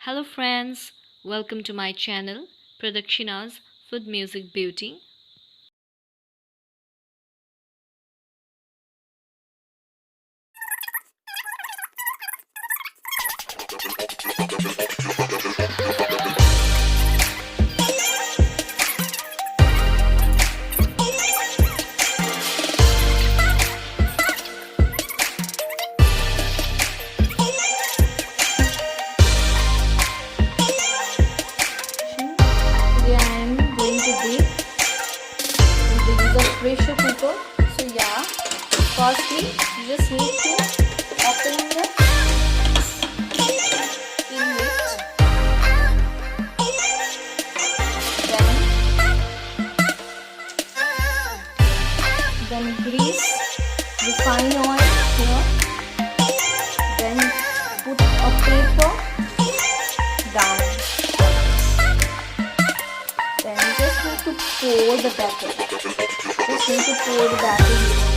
Hello friends, welcome to my channel Pradakshina's Food Music Beauty. Today I am going to bake with the use of pressure cooker. So yeah, firstly you just need to open the tin lid, then grease refined oil here, then put a paper down. Then you just need to pour the batter. Just need to pour the batter here.